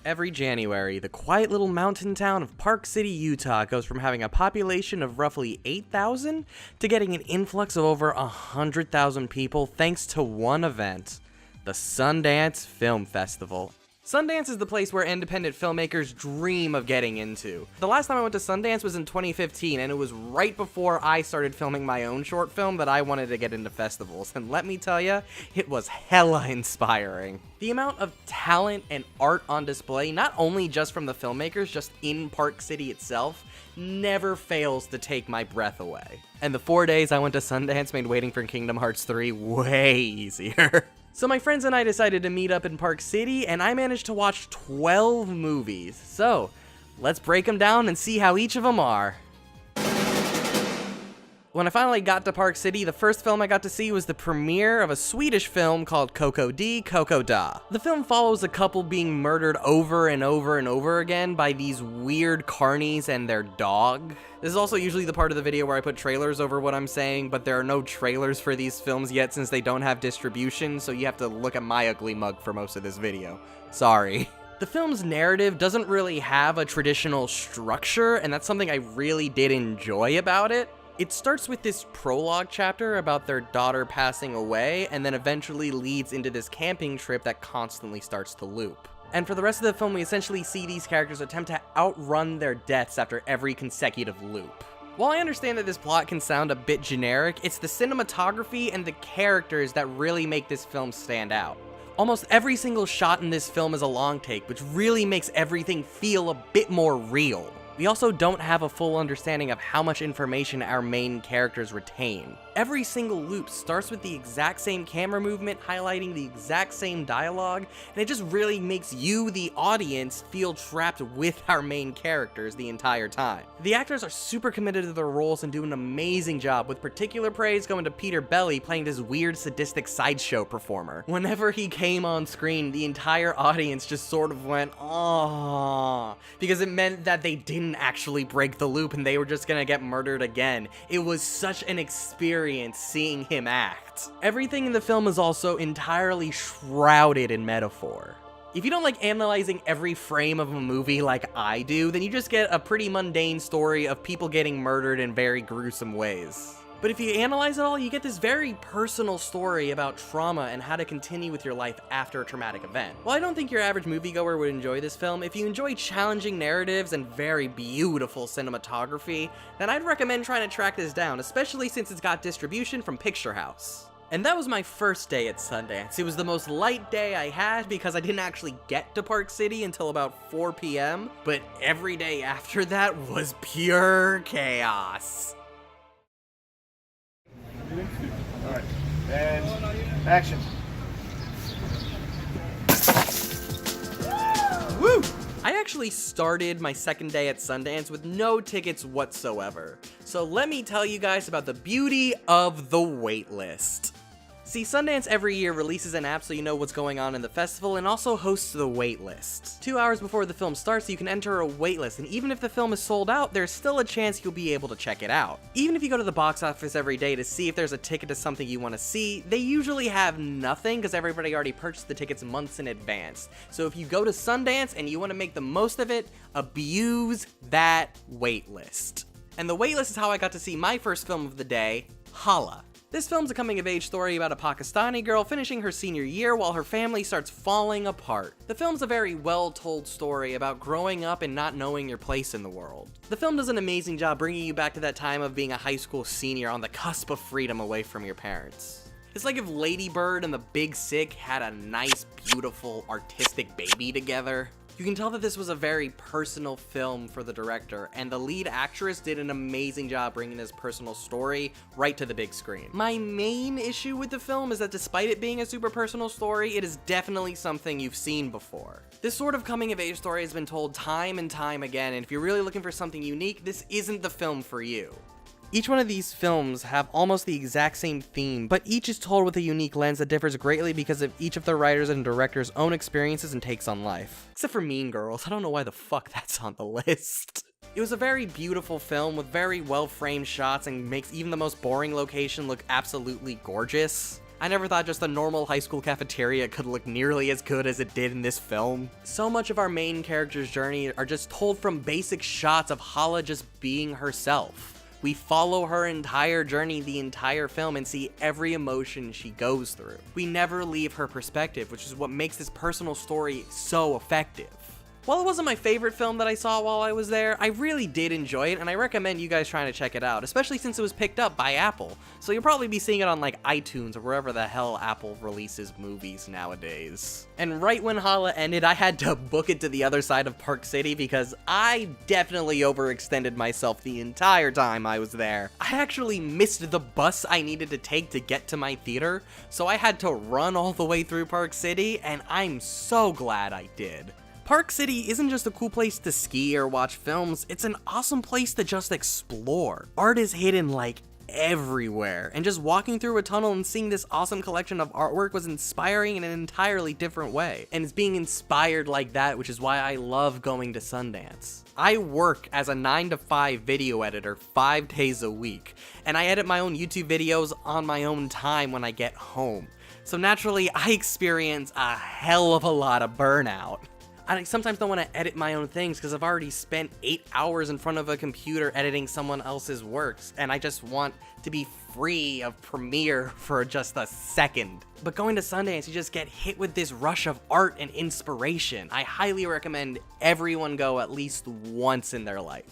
Every January, the quiet little mountain town of Park City, Utah goes from having a population of roughly 8,000 to getting an influx of over 100,000 people thanks to one event, the Sundance Film Festival. Sundance is the place where independent filmmakers dream of getting into. The last time I went to Sundance was in 2015, and it was right before I started filming my own short film that I wanted to get into festivals, and let me tell ya, it was hella inspiring. The amount of talent and art on display, not only just from the filmmakers, just in Park City itself, never fails to take my breath away. And the 4 days I went to Sundance made waiting for Kingdom Hearts 3 way easier. So my friends and I decided to meet up in Park City, and I managed to watch 12 movies. So, let's break them down and see how each of them are. When I finally got to Park City, the first film I got to see was the premiere of a Swedish film called Koko-Di, Koko-Da. The film follows a couple being murdered over and over and over again by these weird carnies and their dog. This is also usually the part of the video where I put trailers over what I'm saying, but there are no trailers for these films yet since they don't have distribution, so you have to look at my ugly mug for most of this video. Sorry. The film's narrative doesn't really have a traditional structure, and that's something I really did enjoy about it. It starts with this prologue chapter about their daughter passing away, and then eventually leads into this camping trip that constantly starts to loop. And for the rest of the film, we essentially see these characters attempt to outrun their deaths after every consecutive loop. While I understand that this plot can sound a bit generic, it's the cinematography and the characters that really make this film stand out. Almost every single shot in this film is a long take, which really makes everything feel a bit more real. We also don't have a full understanding of how much information our main characters retain. Every single loop starts with the exact same camera movement, highlighting the exact same dialogue, and it just really makes you, the audience, feel trapped with our main characters the entire time. The actors are super committed to their roles and do an amazing job, with particular praise going to Peter Belly playing this weird sadistic sideshow performer. Whenever he came on screen, the entire audience just sort of went, "Aww," because it meant that they didn't actually break the loop and they were just gonna get murdered again. It was such an experience seeing him act. Everything in the film is also entirely shrouded in metaphor. If you don't like analyzing every frame of a movie like I do, then you just get a pretty mundane story of people getting murdered in very gruesome ways. But if you analyze it all, you get this very personal story about trauma and how to continue with your life after a traumatic event. While I don't think your average moviegoer would enjoy this film, if you enjoy challenging narratives and very beautiful cinematography, then I'd recommend trying to track this down, especially since it's got distribution from Picture House. And that was my first day at Sundance. It was the most light day I had because I didn't actually get to Park City until about 4 p.m., but every day after that was pure chaos. Alright, and action. Woo! I actually started my second day at Sundance with no tickets whatsoever. So let me tell you guys about the beauty of the waitlist. See, Sundance every year releases an app so you know what's going on in the festival and also hosts the waitlist. 2 hours before the film starts, you can enter a waitlist, and even if the film is sold out, there's still a chance you'll be able to check it out. Even if you go to the box office every day to see if there's a ticket to something you want to see, they usually have nothing because everybody already purchased the tickets months in advance. So if you go to Sundance and you want to make the most of it, abuse that waitlist. And the waitlist is how I got to see my first film of the day, Hala. This film's a coming-of-age story about a Pakistani girl finishing her senior year while her family starts falling apart. The film's a very well-told story about growing up and not knowing your place in the world. The film does an amazing job bringing you back to that time of being a high school senior on the cusp of freedom away from your parents. It's like if Lady Bird and the Big Sick had a nice, beautiful, artistic baby together. You can tell that this was a very personal film for the director, and the lead actress did an amazing job bringing this personal story right to the big screen. My main issue with the film is that despite it being a super personal story, it is definitely something you've seen before. This sort of coming-of-age story has been told time and time again, and if you're really looking for something unique, this isn't the film for you. Each one of these films have almost the exact same theme, but each is told with a unique lens that differs greatly because of each of the writers and directors' own experiences and takes on life. Except for Mean Girls, I don't know why the fuck that's on the list. It was a very beautiful film with very well-framed shots and makes even the most boring location look absolutely gorgeous. I never thought just a normal high school cafeteria could look nearly as good as it did in this film. So much of our main character's journey are just told from basic shots of Hala just being herself. We follow her entire journey the entire film and see every emotion she goes through. We never leave her perspective, which is what makes this personal story so effective. While it wasn't my favorite film that I saw while I was there, I really did enjoy it, and I recommend you guys trying to check it out, especially since it was picked up by Apple. So you'll probably be seeing it on like iTunes or wherever the hell Apple releases movies nowadays. And right when Hala ended, I had to book it to the other side of Park City because I definitely overextended myself the entire time I was there. I actually missed the bus I needed to take to get to my theater, so I had to run all the way through Park City, and I'm so glad I did. Park City isn't just a cool place to ski or watch films, it's an awesome place to just explore. Art is hidden like everywhere, and just walking through a tunnel and seeing this awesome collection of artwork was inspiring in an entirely different way. And it's being inspired like that, which is why I love going to Sundance. I work as a 9-to-5 video editor 5 days a week, and I edit my own YouTube videos on my own time when I get home. So naturally, I experience a hell of a lot of burnout. I sometimes don't want to edit my own things because I've already spent 8 hours in front of a computer editing someone else's works, and I just want to be free of Premiere for just a second. But going to Sundance, you just get hit with this rush of art and inspiration. I highly recommend everyone go at least once in their life.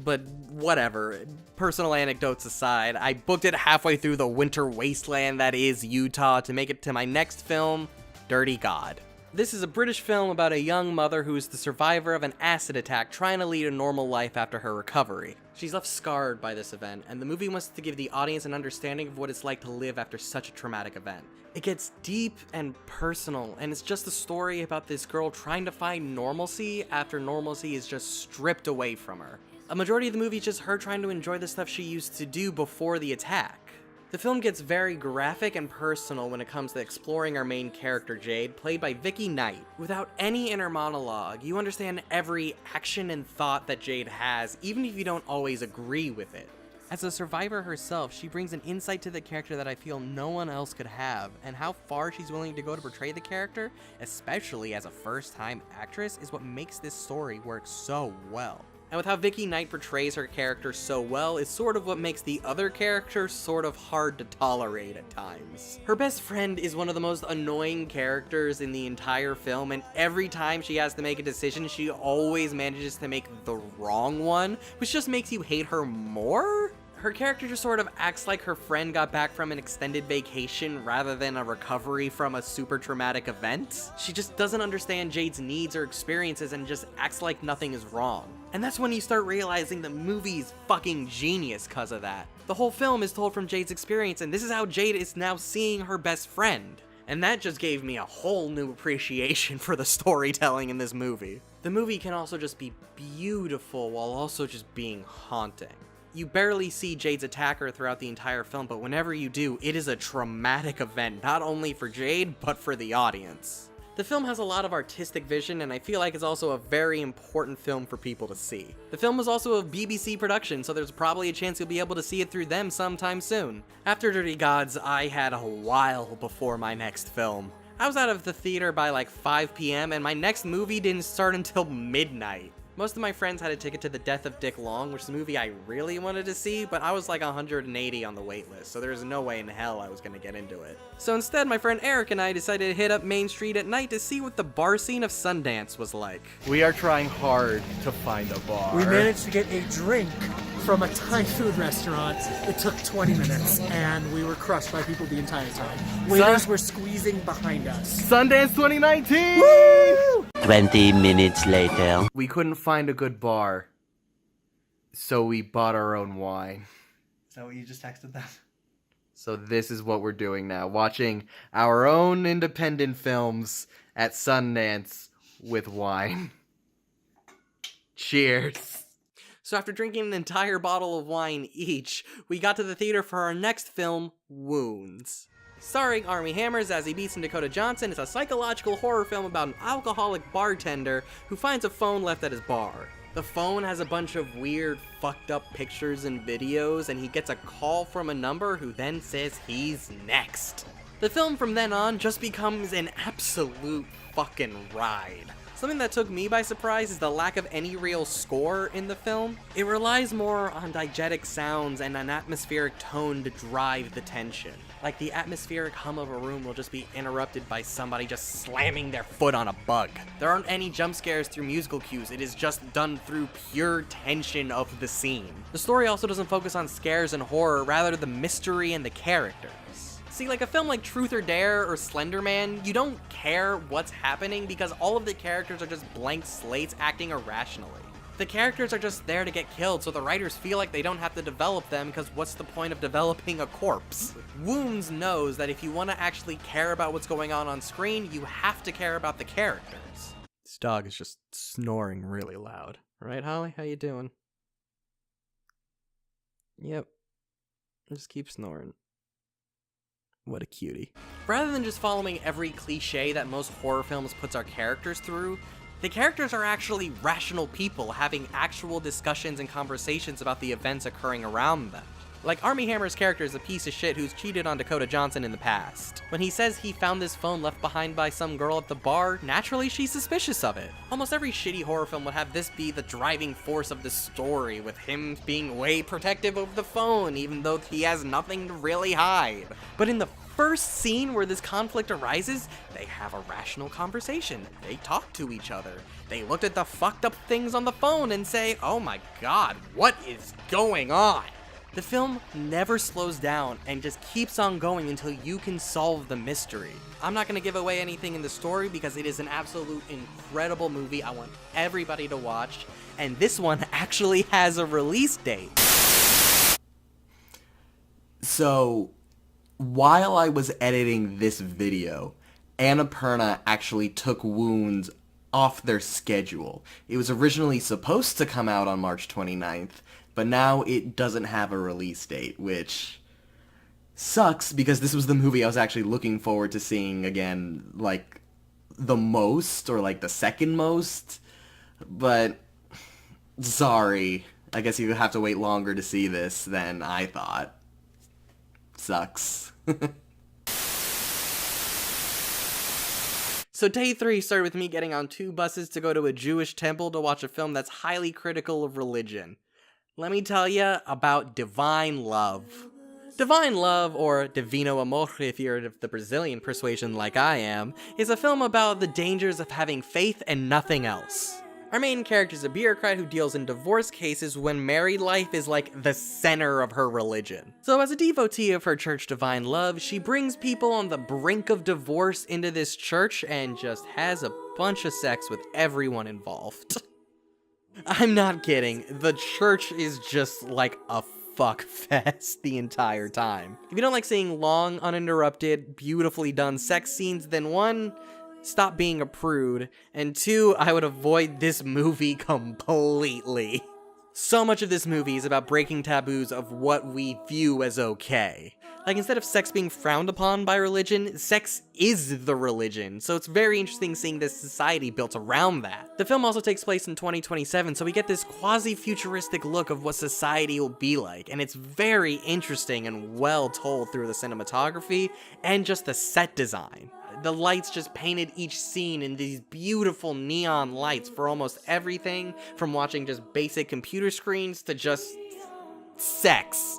But whatever, personal anecdotes aside, I booked it halfway through the winter wasteland that is Utah to make it to my next film, Dirty God. This is a British film about a young mother who is the survivor of an acid attack trying to lead a normal life after her recovery. She's left scarred by this event, and the movie wants to give the audience an understanding of what it's like to live after such a traumatic event. It gets deep and personal, and it's just a story about this girl trying to find normalcy after normalcy is just stripped away from her. A majority of the movie is just her trying to enjoy the stuff she used to do before the attack. The film gets very graphic and personal when it comes to exploring our main character Jade, played by Vicky Knight. Without any inner monologue, you understand every action and thought that Jade has, even if you don't always agree with it. As a survivor herself, she brings an insight to the character that I feel no one else could have, and how far she's willing to go to portray the character, especially as a first-time actress, is what makes this story work so well. And with how Vicky Knight portrays her character so well is sort of what makes the other characters sort of hard to tolerate at times. Her best friend is one of the most annoying characters in the entire film, and every time she has to make a decision, she always manages to make the wrong one, which just makes you hate her more? Her character just sort of acts like her friend got back from an extended vacation rather than a recovery from a super traumatic event. She just doesn't understand Jade's needs or experiences and just acts like nothing is wrong. And that's when you start realizing the movie's fucking genius cause of that. The whole film is told from Jade's experience, and this is how Jade is now seeing her best friend. And that just gave me a whole new appreciation for the storytelling in this movie. The movie can also just be beautiful while also just being haunting. You barely see Jade's attacker throughout the entire film, but whenever you do, it is a traumatic event, not only for Jade, but for the audience. The film has a lot of artistic vision, and I feel like it's also a very important film for people to see. The film was also a BBC production, so there's probably a chance you'll be able to see it through them sometime soon. After Dirty Gods, I had a while before my next film. I was out of the theater by like 5 p.m., and my next movie didn't start until midnight. Most of my friends had a ticket to The Death of Dick Long, which is a movie I really wanted to see, but I was like 180 on the wait list, so there's no way in hell I was gonna get into it. So instead, my friend Eric and I decided to hit up Main Street at night to see what the bar scene of Sundance was like. We are trying hard to find a bar. We managed to get a drink from a Thai food restaurant. It took 20 minutes, and we were crushed by people the entire time. Waiters were squeezing behind us. Sundance 2019! Woo! 20 minutes later. We couldn't find a good bar, so we bought our own wine. Is that what you just texted them? So this is what we're doing now, watching our own independent films at Sundance with wine. Cheers. So after drinking an entire bottle of wine each, we got to the theater for our next film, Wounds. Starring Armie Hammer, Zazie Beetz, and Dakota Johnson, it's a psychological horror film about an alcoholic bartender who finds a phone left at his bar. The phone has a bunch of weird, fucked up pictures and videos, and he gets a call from a number who then says he's next. The film from then on just becomes an absolute fucking ride. Something that took me by surprise is the lack of any real score in the film. It relies more on diegetic sounds and an atmospheric tone to drive the tension. Like the atmospheric hum of a room will just be interrupted by somebody just slamming their foot on a bug. There aren't any jump scares through musical cues, it is just done through pure tension of the scene. The story also doesn't focus on scares and horror, rather the mystery and the characters. See, like a film like Truth or Dare or Slender Man, you don't care what's happening because all of the characters are just blank slates acting irrationally. The characters are just there to get killed, so the writers feel like they don't have to develop them because what's the point of developing a corpse? Wounds knows that if you want to actually care about what's going on screen, you have to care about the characters. This dog is just snoring really loud. Right, Holly? How you doing? Yep. Just keep snoring. What a cutie. Rather than just following every cliche that most horror films puts our characters through, the characters are actually rational people having actual discussions and conversations about the events occurring around them. Like Armie Hammer's character is a piece of shit who's cheated on Dakota Johnson in the past. When he says he found this phone left behind by some girl at the bar, naturally she's suspicious of it. Almost every shitty horror film would have this be the driving force of the story, with him being way protective of the phone, even though he has nothing to really hide. But in the first scene where this conflict arises, they have a rational conversation. They talk to each other. They look at the fucked up things on the phone and say, oh my god, what is going on? The film never slows down and just keeps on going until you can solve the mystery. I'm not going to give away anything in the story because it is an absolute incredible movie I want everybody to watch, and this one actually has a release date. So, while I was editing this video, Annapurna actually took Wounds off their schedule. It was originally supposed to come out on March 29th, but now it doesn't have a release date, which sucks because this was the movie I was actually looking forward to seeing again, like, the most, or like the second most, but sorry. I guess you have to wait longer to see this than I thought. Sucks. So day 3 started with me getting on 2 buses to go to a Jewish temple to watch a film that's highly critical of religion. Let me tell you about Divine Love. Divine Love, or Divino Amor if you're of the Brazilian persuasion like I am, is a film about the dangers of having faith and nothing else. Our main character is a bureaucrat who deals in divorce cases when married life is like the center of her religion. So as a devotee of her church Divine Love, she brings people on the brink of divorce into this church and just has a bunch of sex with everyone involved. I'm not kidding, the church is just like a fuck fest the entire time. If you don't like seeing long, uninterrupted, beautifully done sex scenes, then 1, stop being a prude, and 2, I would avoid this movie completely. So much of this movie is about breaking taboos of what we view as okay. Like, instead of sex being frowned upon by religion, sex is the religion, so it's very interesting seeing this society built around that. The film also takes place in 2027, so we get this quasi-futuristic look of what society will be like, and it's very interesting and well told through the cinematography and just the set design. The lights just painted each scene in these beautiful neon lights for almost everything, from watching just basic computer screens to just sex.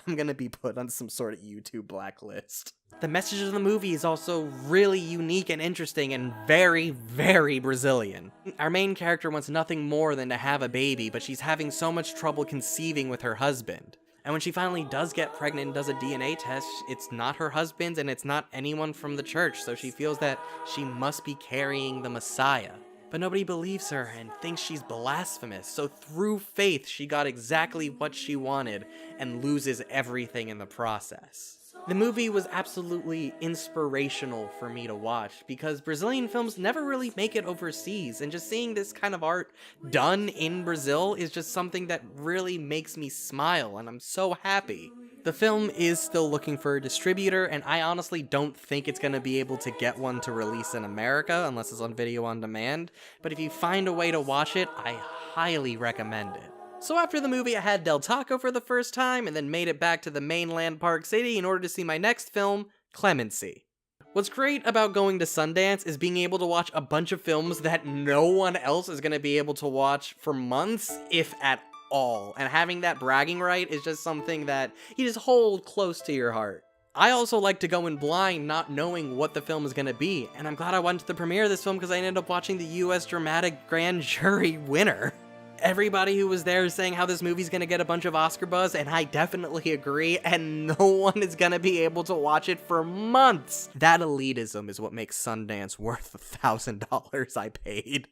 I'm gonna be put on some sort of YouTube blacklist. The message of the movie is also really unique and interesting and very, very Brazilian. Our main character wants nothing more than to have a baby, but she's having so much trouble conceiving with her husband. And when she finally does get pregnant and does a DNA test, it's not her husband's and it's not anyone from the church, so she feels that she must be carrying the Messiah. But nobody believes her and thinks she's blasphemous, so through faith she got exactly what she wanted and loses everything in the process. The movie was absolutely inspirational for me to watch because Brazilian films never really make it overseas, and just seeing this kind of art done in Brazil is just something that really makes me smile, and I'm so happy. The film is still looking for a distributor, and I honestly don't think it's going to be able to get one to release in America unless it's on video on demand, but if you find a way to watch it, I highly recommend it. So after the movie, I had Del Taco for the first time, and then made it back to the mainland Park City in order to see my next film, Clemency. What's great about going to Sundance is being able to watch a bunch of films that no one else is going to be able to watch for months, if at all. And having that bragging right is just something that you just hold close to your heart. I also like to go in blind, not knowing what the film is going to be, and I'm glad I went to the premiere of this film because I ended up watching the US Dramatic Grand Jury winner. Everybody who was there is saying how this movie's gonna get a bunch of Oscar buzz, and I definitely agree, and no one is gonna be able to watch it for months. That elitism is what makes Sundance worth $1,000 I paid.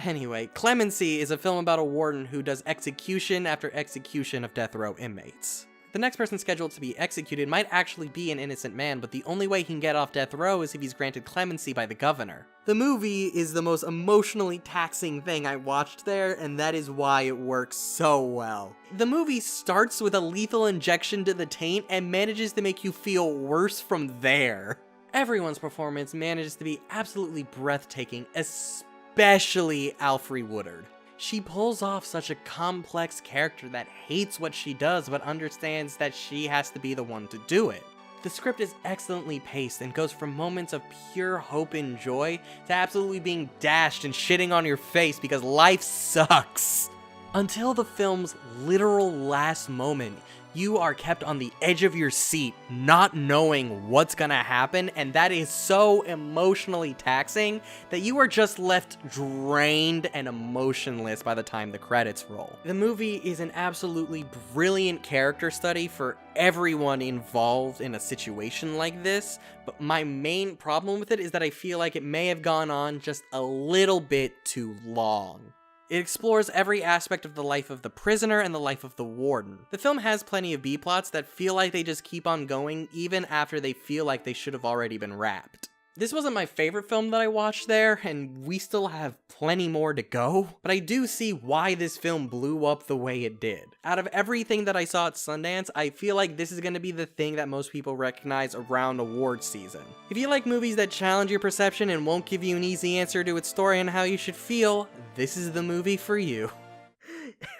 Anyway, Clemency is a film about a warden who does execution after execution of death row inmates. The next person scheduled to be executed might actually be an innocent man, but the only way he can get off death row is if he's granted clemency by the governor. The movie is the most emotionally taxing thing I watched there, and that is why it works so well. The movie starts with a lethal injection to the taint and manages to make you feel worse from there. Everyone's performance manages to be absolutely breathtaking, especially Alfre Woodard. She pulls off such a complex character that hates what she does but understands that she has to be the one to do it. The script is excellently paced and goes from moments of pure hope and joy to absolutely being dashed and shitting on your face because life sucks. Until the film's literal last moment, you are kept on the edge of your seat, not knowing what's gonna happen, and that is so emotionally taxing that you are just left drained and emotionless by the time the credits roll. The movie is an absolutely brilliant character study for everyone involved in a situation like this, but my main problem with it is that I feel like it may have gone on just a little bit too long. It explores every aspect of the life of the prisoner and the life of the warden. The film has plenty of B-plots that feel like they just keep on going even after they feel like they should have already been wrapped. This wasn't my favorite film that I watched there, and we still have plenty more to go, but I do see why this film blew up the way it did. Out of everything that I saw at Sundance, I feel like this is going to be the thing that most people recognize around awards season. If you like movies that challenge your perception and won't give you an easy answer to its story and how you should feel, this is the movie for you.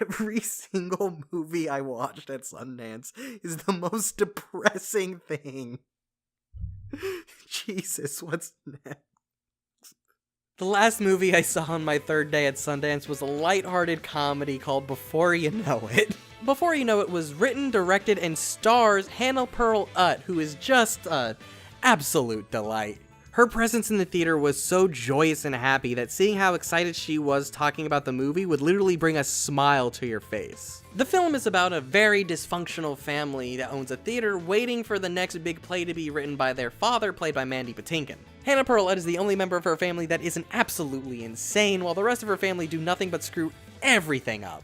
Every single movie I watched at Sundance is the most depressing thing. Jesus, what's next? The last movie I saw on my third day at Sundance was a lighthearted comedy called Before You Know It. Before You Know It was written, directed, and stars Hannah Pearl Utt, who is just an absolute delight. Her presence in the theater was so joyous and happy that seeing how excited she was talking about the movie would literally bring a smile to your face. The film is about a very dysfunctional family that owns a theater waiting for the next big play to be written by their father, played by Mandy Patinkin. Hannah Pearl Utt is the only member of her family that isn't absolutely insane, while the rest of her family do nothing but screw everything up.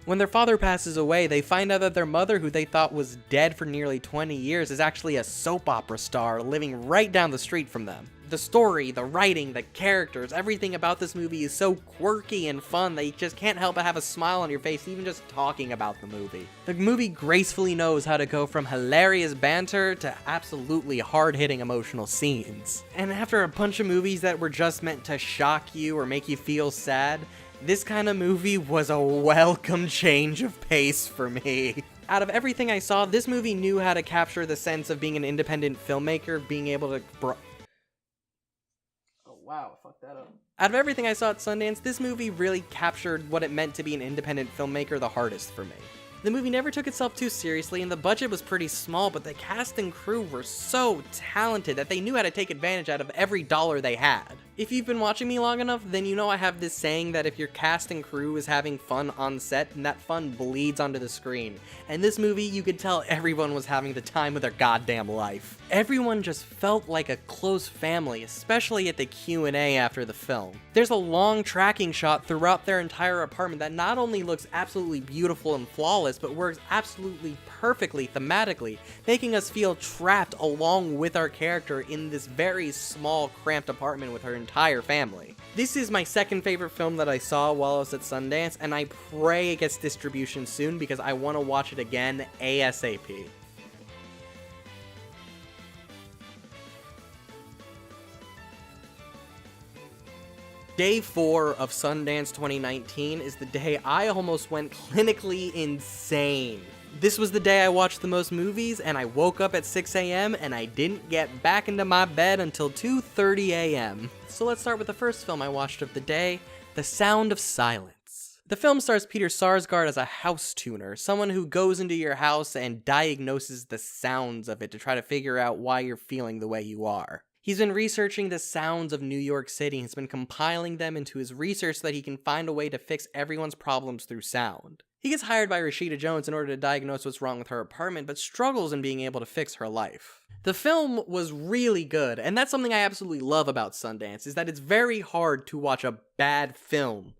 When their father passes away, they find out that their mother, who they thought was dead for nearly 20 years, is actually a soap opera star living right down the street from them. The story, the writing, the characters, everything about this movie is so quirky and fun that you just can't help but have a smile on your face even just talking about the movie. The movie gracefully knows how to go from hilarious banter to absolutely hard-hitting emotional scenes. And after a bunch of movies that were just meant to shock you or make you feel sad, this kind of movie was a welcome change of pace for me. Out of everything I saw, this movie knew how to capture the sense of being an independent filmmaker, being able to wow, fuck that up. Out of everything I saw at Sundance, this movie really captured what it meant to be an independent filmmaker the hardest for me. The movie never took itself too seriously, and the budget was pretty small, but the cast and crew were so talented that they knew how to take advantage out of every dollar they had. If you've been watching me long enough, then you know I have this saying that if your cast and crew is having fun on set, then that fun bleeds onto the screen. And this movie, you could tell everyone was having the time of their goddamn life. Everyone just felt like a close family, especially at the Q&A after the film. There's a long tracking shot throughout their entire apartment that not only looks absolutely beautiful and flawless, but works absolutely perfectly thematically, making us feel trapped along with our character in this very small, cramped apartment with her entire family. This is my second favorite film that I saw while I was at Sundance, and I pray it gets distribution soon because I want to watch it again ASAP. Day 4 of Sundance 2019 is the day I almost went clinically insane. This was the day I watched the most movies, and I woke up at 6 a.m. and I didn't get back into my bed until 2:30 a.m. So let's start with the first film I watched of the day, The Sound of Silence. The film stars Peter Sarsgaard as a house tuner, someone who goes into your house and diagnoses the sounds of it to try to figure out why you're feeling the way you are. He's been researching the sounds of New York City and has been compiling them into his research so that he can find a way to fix everyone's problems through sound. He gets hired by Rashida Jones in order to diagnose what's wrong with her apartment, but struggles in being able to fix her life. The film was really good, and that's something I absolutely love about Sundance, is that it's very hard to watch a bad film.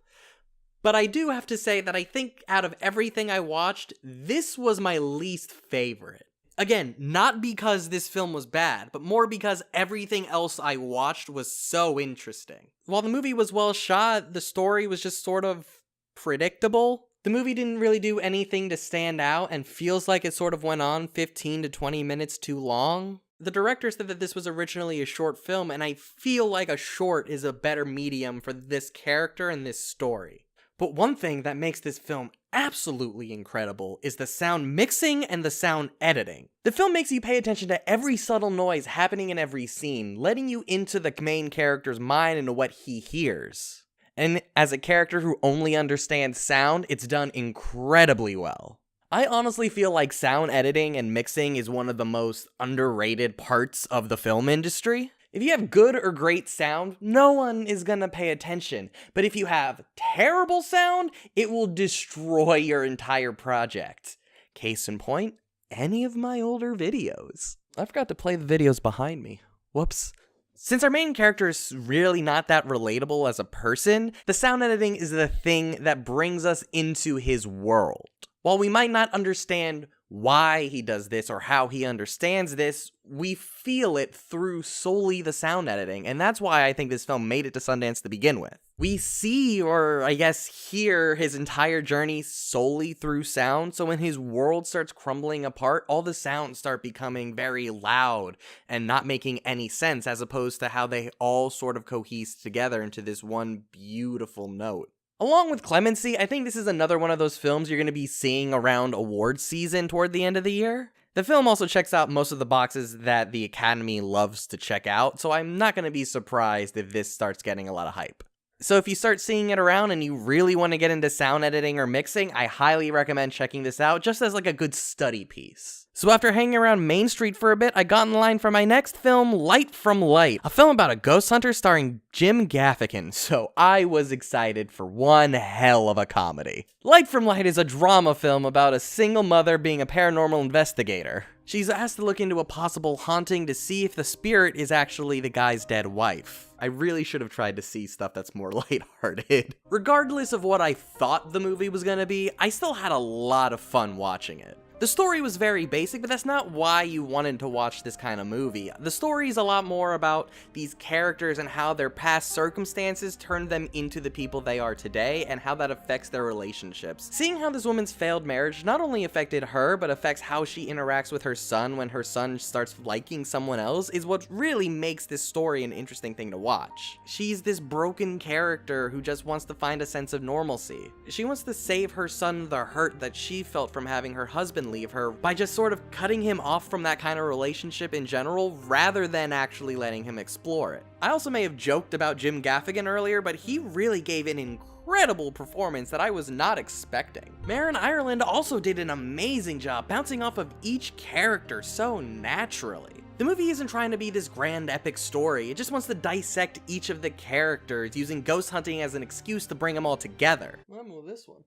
But I do have to say that I think out of everything I watched, this was my least favorite. Again, not because this film was bad, but more because everything else I watched was so interesting. While the movie was well shot, the story was just sort of predictable. The movie didn't really do anything to stand out and feels like it sort of went on 15 to 20 minutes too long. The director said that this was originally a short film, and I feel like a short is a better medium for this character and this story. But one thing that makes this film absolutely incredible is the sound mixing and the sound editing. The film makes you pay attention to every subtle noise happening in every scene, letting you into the main character's mind and what he hears. And as a character who only understands sound, it's done incredibly well. I honestly feel like sound editing and mixing is one of the most underrated parts of the film industry. If you have good or great sound, no one is gonna pay attention. But if you have terrible sound, it will destroy your entire project. Case in point, any of my older videos. I forgot to play the videos behind me. Whoops. Since our main character is really not that relatable as a person, the sound editing is the thing that brings us into his world. While we might not understand why he does this or how he understands this, we feel it through solely the sound editing, and that's why I think this film made it to Sundance to begin with. We see, or I guess hear, his entire journey solely through sound, so when his world starts crumbling apart, all the sounds start becoming very loud and not making any sense, as opposed to how they all sort of cohese together into this one beautiful note. Along with Clemency, I think this is another one of those films you're going to be seeing around awards season toward the end of the year. The film also checks out most of the boxes that the Academy loves to check out, so I'm not going to be surprised if this starts getting a lot of hype. So if you start seeing it around and you really want to get into sound editing or mixing, I highly recommend checking this out just as like a good study piece. So after hanging around Main Street for a bit, I got in line for my next film, Light from Light, a film about a ghost hunter starring Jim Gaffigan, so I was excited for one hell of a comedy. Light from Light is a drama film about a single mother being a paranormal investigator. She's asked to look into a possible haunting to see if the spirit is actually the guy's dead wife. I really should have tried to see stuff that's more lighthearted. Regardless of what I thought the movie was gonna be, I still had a lot of fun watching it. The story was very basic, but that's not why you wanted to watch this kind of movie. The story is a lot more about these characters and how their past circumstances turned them into the people they are today, and how that affects their relationships. Seeing how this woman's failed marriage not only affected her, but affects how she interacts with her son when her son starts liking someone else is what really makes this story an interesting thing to watch. She's this broken character who just wants to find a sense of normalcy. She wants to save her son the hurt that she felt from having her husband leave her by just sort of cutting him off from that kind of relationship in general rather than actually letting him explore it. I also may have joked about Jim Gaffigan earlier, but he really gave an incredible performance that I was not expecting. Maren Ireland also did an amazing job bouncing off of each character so naturally. The movie isn't trying to be this grand epic story, it just wants to dissect each of the characters using ghost hunting as an excuse to bring them all together. I'm with this one.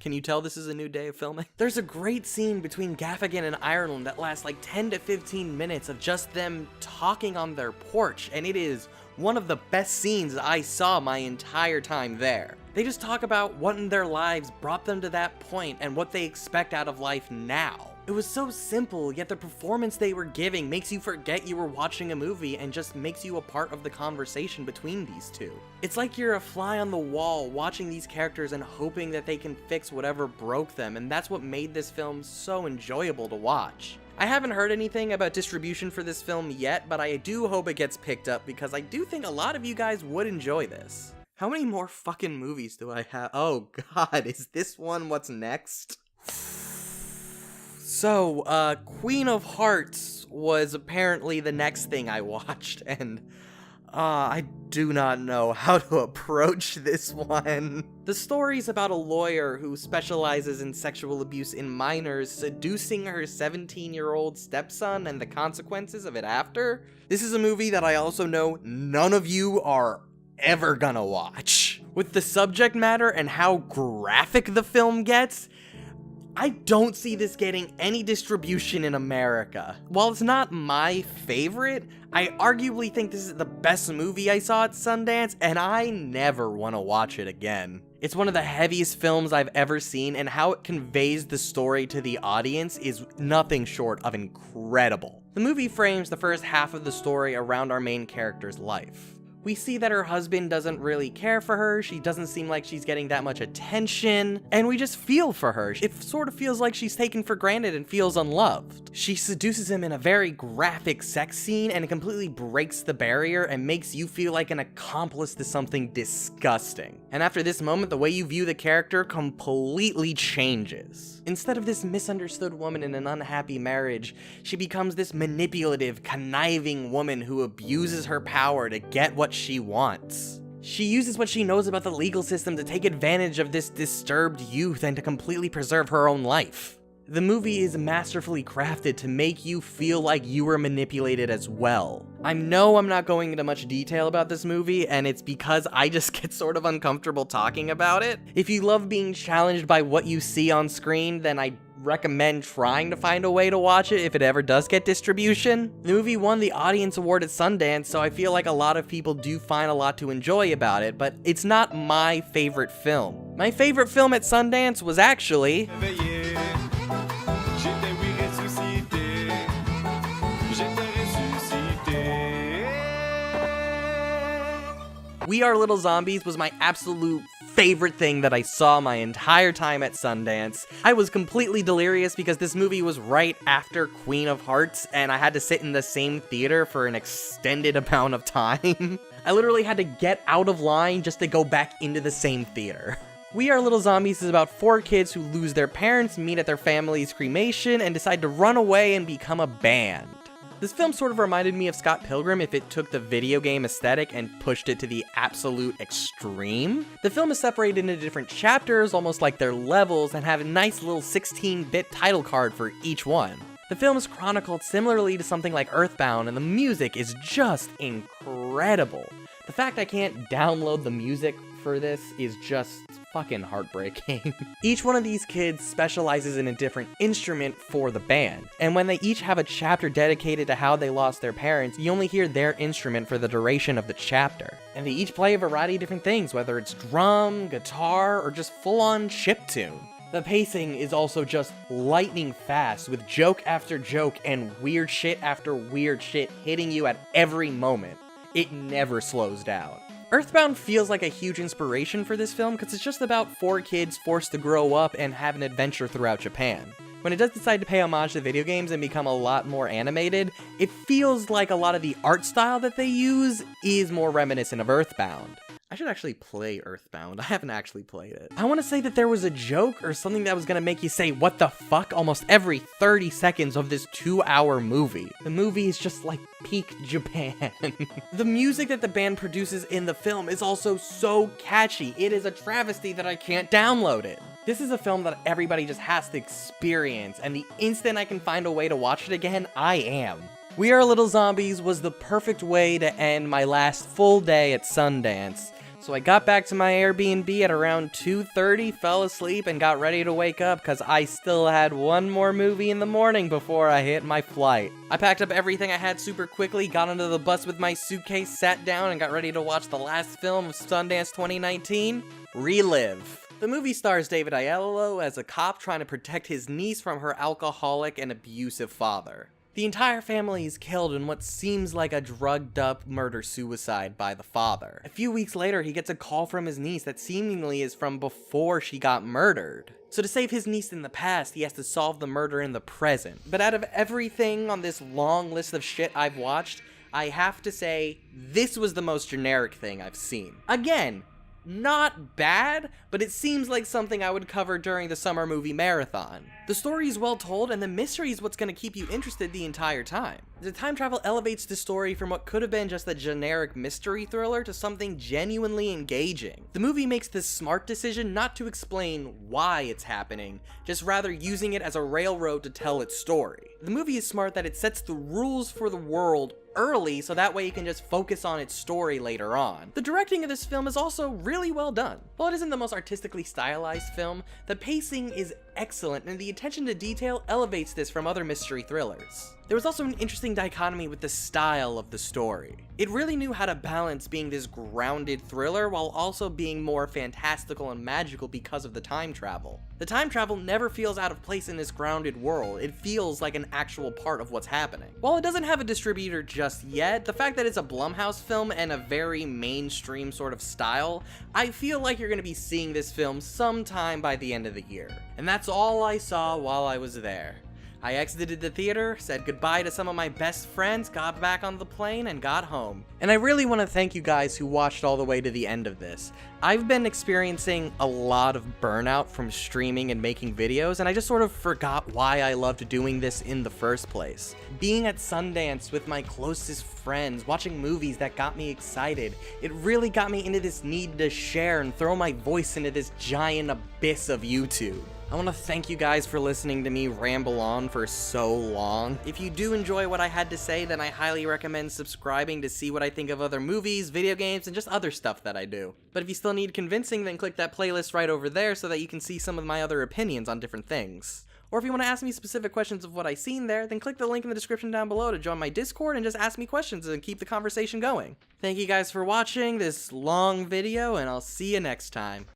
Can you tell this is a new day of filming? There's a great scene between Gaffigan and Ireland that lasts like 10 to 15 minutes of just them talking on their porch, and it is one of the best scenes I saw my entire time there. They just talk about what in their lives brought them to that point and what they expect out of life now. It was so simple, yet the performance they were giving makes you forget you were watching a movie and just makes you a part of the conversation between these two. It's like you're a fly on the wall watching these characters and hoping that they can fix whatever broke them, and that's what made this film so enjoyable to watch. I haven't heard anything about distribution for this film yet, but I do hope it gets picked up because I do think a lot of you guys would enjoy this. How many more fucking movies do I have? Oh god, is this one what's next? So, Queen of Hearts was apparently the next thing I watched, and I do not know how to approach this one. The story's about a lawyer who specializes in sexual abuse in minors seducing her 17-year-old stepson and the consequences of it after. This is a movie that I also know none of you are ever gonna watch. With the subject matter and how graphic the film gets, I don't see this getting any distribution in America. While it's not my favorite, I arguably think this is the best movie I saw at Sundance, and I never want to watch it again. It's one of the heaviest films I've ever seen, and how it conveys the story to the audience is nothing short of incredible. The movie frames the first half of the story around our main character's life. We see that her husband doesn't really care for her, she doesn't seem like she's getting that much attention, and we just feel for her. It sort of feels like she's taken for granted and feels unloved. She seduces him in a very graphic sex scene, and it completely breaks the barrier and makes you feel like an accomplice to something disgusting. And after this moment, the way you view the character completely changes. Instead of this misunderstood woman in an unhappy marriage, she becomes this manipulative, conniving woman who abuses her power to get what she wants. She uses what she knows about the legal system to take advantage of this disturbed youth and to completely preserve her own life. The movie is masterfully crafted to make you feel like you were manipulated as well. I know I'm not going into much detail about this movie, and it's because I just get sort of uncomfortable talking about it. If you love being challenged by what you see on screen, then I recommend trying to find a way to watch it if it ever does get distribution. The movie won the Audience Award at Sundance, so I feel like a lot of people do find a lot to enjoy about it, but it's not my favorite film. My favorite film at Sundance was actually We Are Little Zombies was my absolute favorite thing that I saw my entire time at Sundance. I was completely delirious because this movie was right after Queen of Hearts, and I had to sit in the same theater for an extended amount of time. I literally had to get out of line just to go back into the same theater. We Are Little Zombies is about 4 kids who lose their parents, meet at their family's cremation, and decide to run away and become a band. This film sort of reminded me of Scott Pilgrim if it took the video game aesthetic and pushed it to the absolute extreme. The film is separated into different chapters, almost like they're levels, and have a nice little 16-bit title card for each one. The film is chronicled similarly to something like Earthbound, and the music is just incredible. The fact I can't download the music for this is just fucking heartbreaking. Each one of these kids specializes in a different instrument for the band, and when they each have a chapter dedicated to how they lost their parents, you only hear their instrument for the duration of the chapter. And they each play a variety of different things, whether it's drum, guitar, or just full-on chiptune. The pacing is also just lightning fast, with joke after joke and weird shit after weird shit hitting you at every moment. It never slows down. Earthbound feels like a huge inspiration for this film because it's just about 4 kids forced to grow up and have an adventure throughout Japan. When it does decide to pay homage to video games and become a lot more animated, it feels like a lot of the art style that they use is more reminiscent of Earthbound. I should actually play Earthbound. I haven't actually played it. I want to say that there was a joke or something that was going to make you say, what the fuck, almost every 30 seconds of this 2-hour movie. The movie is just like peak Japan. The music that the band produces in the film is also so catchy. It is a travesty that I can't download it. This is a film that everybody just has to experience, and the instant I can find a way to watch it again, I am. We Are Little Zombies was the perfect way to end my last full day at Sundance. So I got back to my Airbnb at around 2:30, fell asleep, and got ready to wake up because I still had one more movie in the morning before I hit my flight. I packed up everything I had super quickly, got onto the bus with my suitcase, sat down, and got ready to watch the last film of Sundance 2019, Relive. The movie stars David Oyelowo as a cop trying to protect his niece from her alcoholic and abusive father. The entire family is killed in what seems like a drugged-up murder-suicide by the father. A few weeks later, he gets a call from his niece that seemingly is from before she got murdered. So to save his niece in the past, he has to solve the murder in the present. But out of everything on this long list of shit I've watched, I have to say, this was the most generic thing I've seen. Again, not bad, but it seems like something I would cover during the summer movie marathon. The story is well told, and the mystery is what's going to keep you interested the entire time. The time travel elevates the story from what could have been just a generic mystery thriller to something genuinely engaging. The movie makes this smart decision not to explain why it's happening, just rather using it as a railroad to tell its story. The movie is smart that it sets the rules for the world early, so that way you can just focus on its story later on. The directing of this film is also really well done. While it isn't the most artistically stylized film, the pacing is excellent, and the attention to detail elevates this from other mystery thrillers. There was also an interesting dichotomy with the style of the story. It really knew how to balance being this grounded thriller while also being more fantastical and magical because of the time travel. The time travel never feels out of place in this grounded world. It feels like an actual part of what's happening. While it doesn't have a distributor just yet, the fact that it's a Blumhouse film and a very mainstream sort of style, I feel like you're going to be seeing this film sometime by the end of the year. And that's all I saw while I was there. I exited the theater, said goodbye to some of my best friends, got back on the plane, and got home. And I really want to thank you guys who watched all the way to the end of this. I've been experiencing a lot of burnout from streaming and making videos, and I just sort of forgot why I loved doing this in the first place. Being at Sundance with my closest friends, watching movies that got me excited, it really got me into this need to share and throw my voice into this giant abyss of YouTube. I want to thank you guys for listening to me ramble on for so long. If you do enjoy what I had to say, then I highly recommend subscribing to see what I think of other movies, video games, and just other stuff that I do. But if you still need convincing, then click that playlist right over there so that you can see some of my other opinions on different things. Or if you want to ask me specific questions of what I've seen there, then click the link in the description down below to join my Discord and just ask me questions and keep the conversation going. Thank you guys for watching this long video, and I'll see you next time.